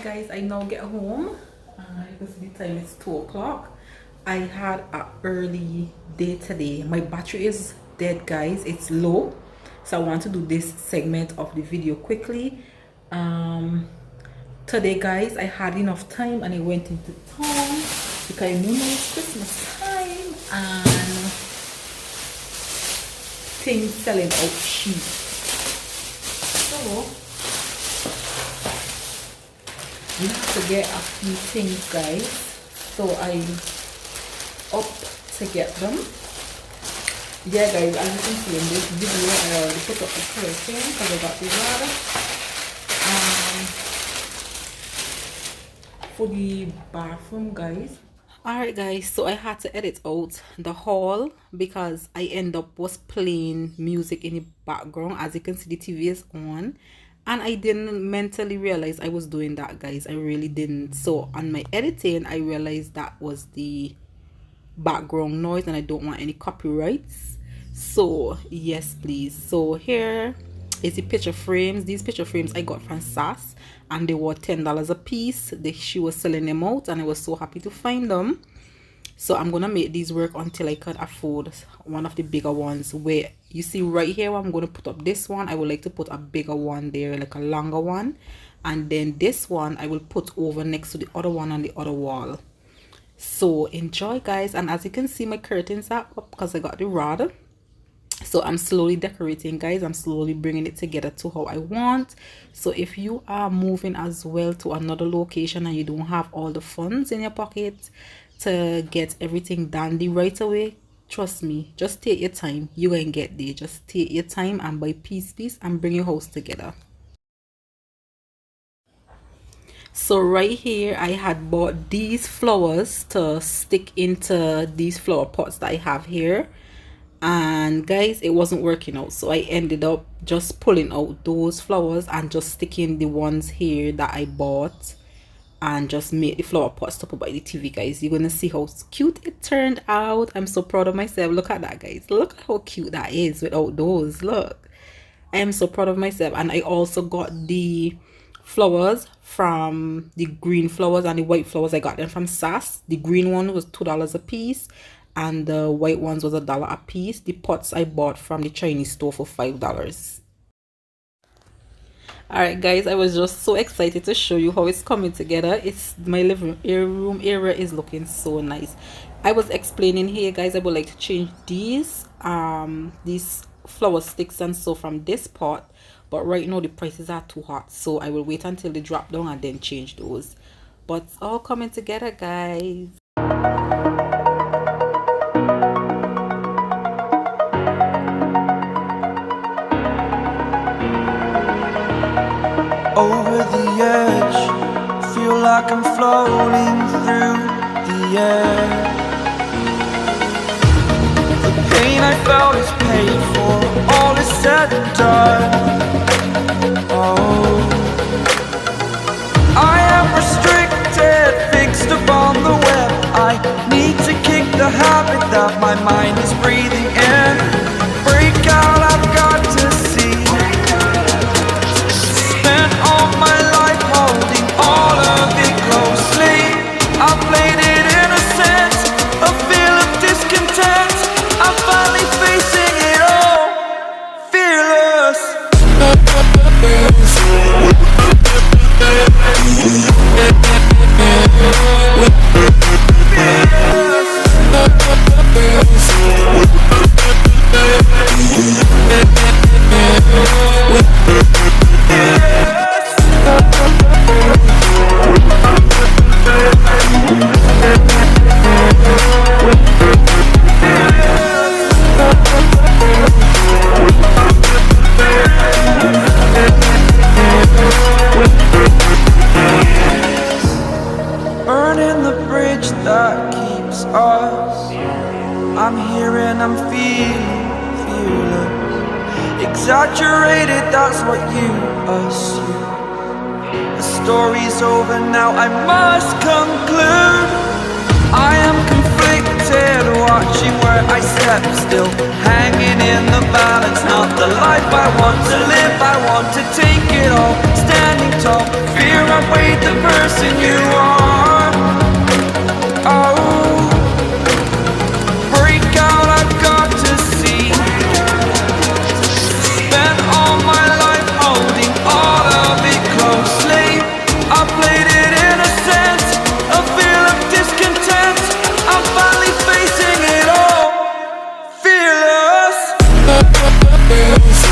Alright guys, I now get home. Because the time is 2 o'clock. I had an early day today. My battery is dead guys, it's low, so I want to do this segment of the video quickly. Today guys, I had enough time and I went into town because I knew it's Christmas time and things selling out cheap. So we have to get a few things guys, so I up to get them. Yeah guys, as you can see in this video, I already put up the curtain because I got the rod. For the bathroom guys. Alright guys, so I had to edit out the haul because I end up was playing music in the background. As you can see, the TV is on and I didn't mentally realize I was doing that guys. I really didn't. So on my editing I realized that was the background noise and I don't want any copyrights. So yes please. So here is the picture frames. These picture frames I got from SAS and they were $10 a piece. She was selling them out and I was so happy to find them. So I'm gonna make these work until I can afford one of the bigger ones. Where you see right here, I'm gonna put up this one. I would like to put a bigger one there, like a longer one, and then this one I will put over next to the other one on the other wall. So enjoy guys. And as you can see, my curtains are up because I got the rod. So I'm slowly decorating guys. I'm slowly bringing it together to how I want. So if you are moving as well to another location and you don't have all the funds in your pocket to get everything done the right away, trust me, just take your time. You gonna get there. Just take your time and buy piece and bring your house together. So right here I had bought these flowers to stick into these flower pots that I have here, and guys, it wasn't working out, so I ended up just pulling out those flowers and just sticking the ones here that I bought and just made the flower pots to put by the TV guys. You're gonna see how cute it turned out. I'm so proud of myself. Look at that guys, look how cute that is without those. Look, I am so proud of myself. And I also got the flowers from the green flowers and the white flowers. I got them from SAS. The green one was $2 a piece and the white ones was $1 a piece. The pots I bought from the Chinese store for $5. Alright guys, I was just so excited to show you how it's coming together. It's my living room area is looking so nice. I was explaining here guys, I would like to change these flower sticks and so from this pot, but right now the prices are too hot, so I will wait until they drop down and then change those. But it's all coming together guys. Over the edge, feel like I'm floating through the air. The pain I felt is paid for, all is said and done. Oh, I am restricted, fixed upon the web. I need to kick the habit that my mind is breathing in. Break out, I've got to see. My life holding all of it closely. I played it innocent, a feel of discontent. I'm finally facing it all, fearless. Burning the bridge that keeps us. I'm here and I'm feeling fearless. Exaggerated, that's what you assume. The story's over now, I must conclude. I am conflicted, watching where I step still, hanging in the balance. Not the life I want to live, I want to take it all. Standing tall, fear I'm outweighed the person you are. Oh, break out, I've got to see. Spent all my life holding all of it closely. I played it innocent, a feel of discontent. I'm finally facing it all, fearless. Fearless.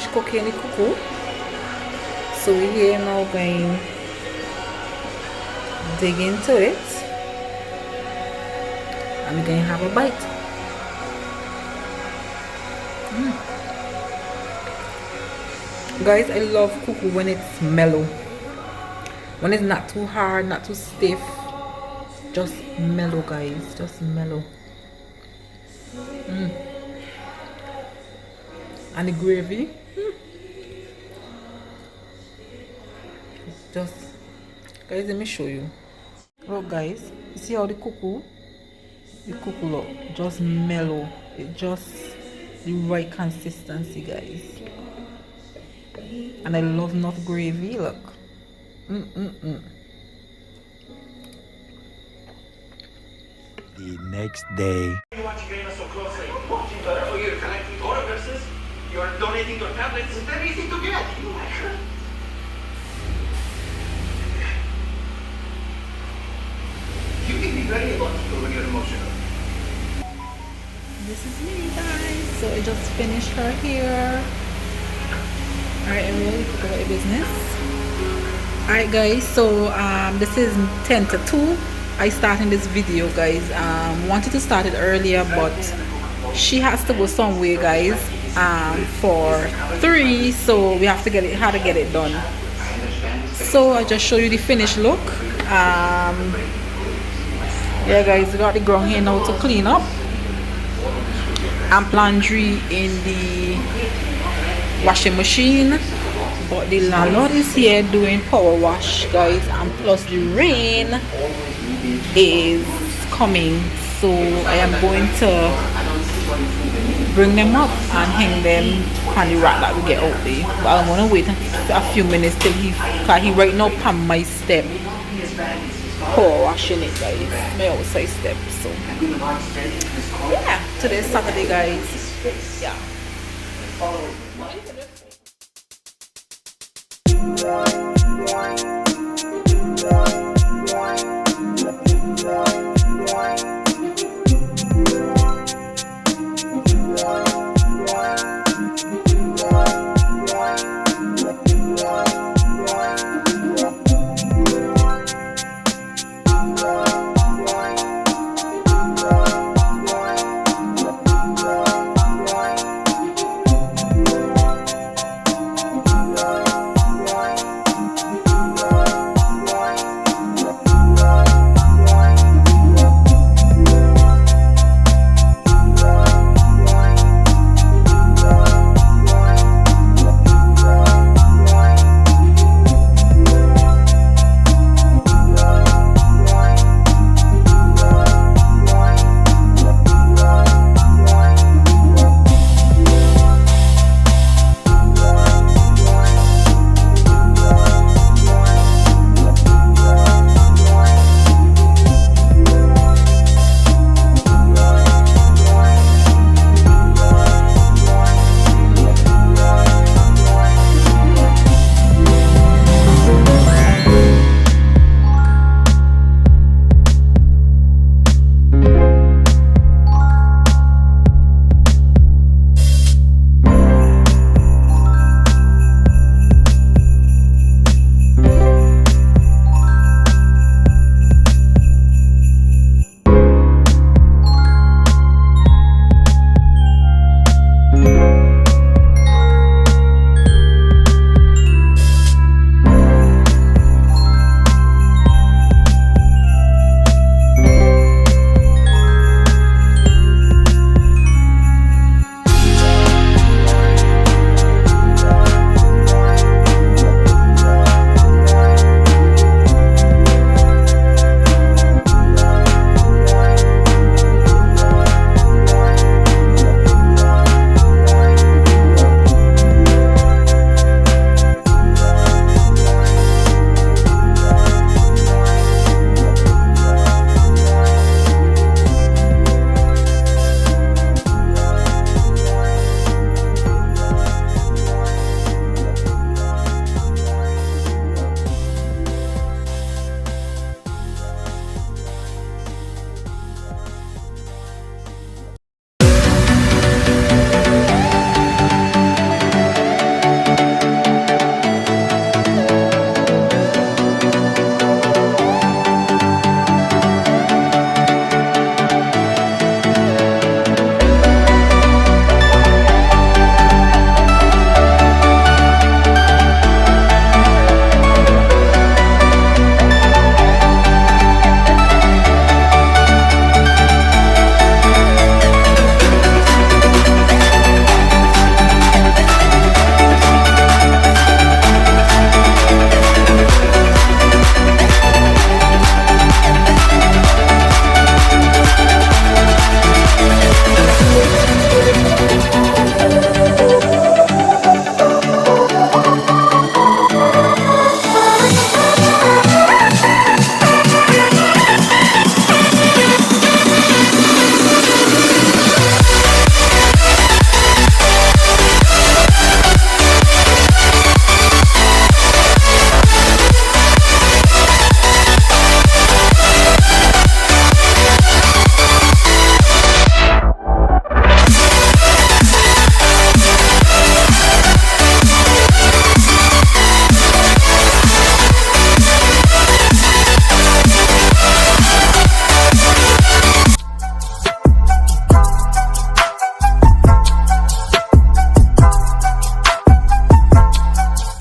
finished cooking the cuckoo. So we're here now going dig into it. And we're going to have a bite. Guys, I love cuckoo when it's mellow. When it's not too hard, not too stiff. Just mellow, guys. Just mellow. And the gravy. Just, guys, let me show you. Look, guys. You see how the cuckoo look just mellow. It just the right consistency, guys. And I love enough gravy. Look. The next day. You watch Game so closely. Watching better for you collecting autographs. You're donating your tablets. It's very easy to get. You like her? You can be very emotional when you're emotional. This is me, guys. So I just finished her here. Alright, everybody, talk about your business. Alright, guys, so this is 10 to 2. I started this video, guys. Wanted to start it earlier, but she has to go somewhere, guys, for 3, so we have to get it, how to get it done. So I just show you the finished look. Yeah, guys, we got the ground here now to clean up. And laundry in the washing machine, but the landlord is here doing power wash, guys, and plus the rain is coming, so I am going to bring them up and hang them on the rack that we get out there. But I'm gonna wait a few minutes till he right now on my step power washing it, guys, my outside step. So yeah, today's Saturday, guys. Yeah.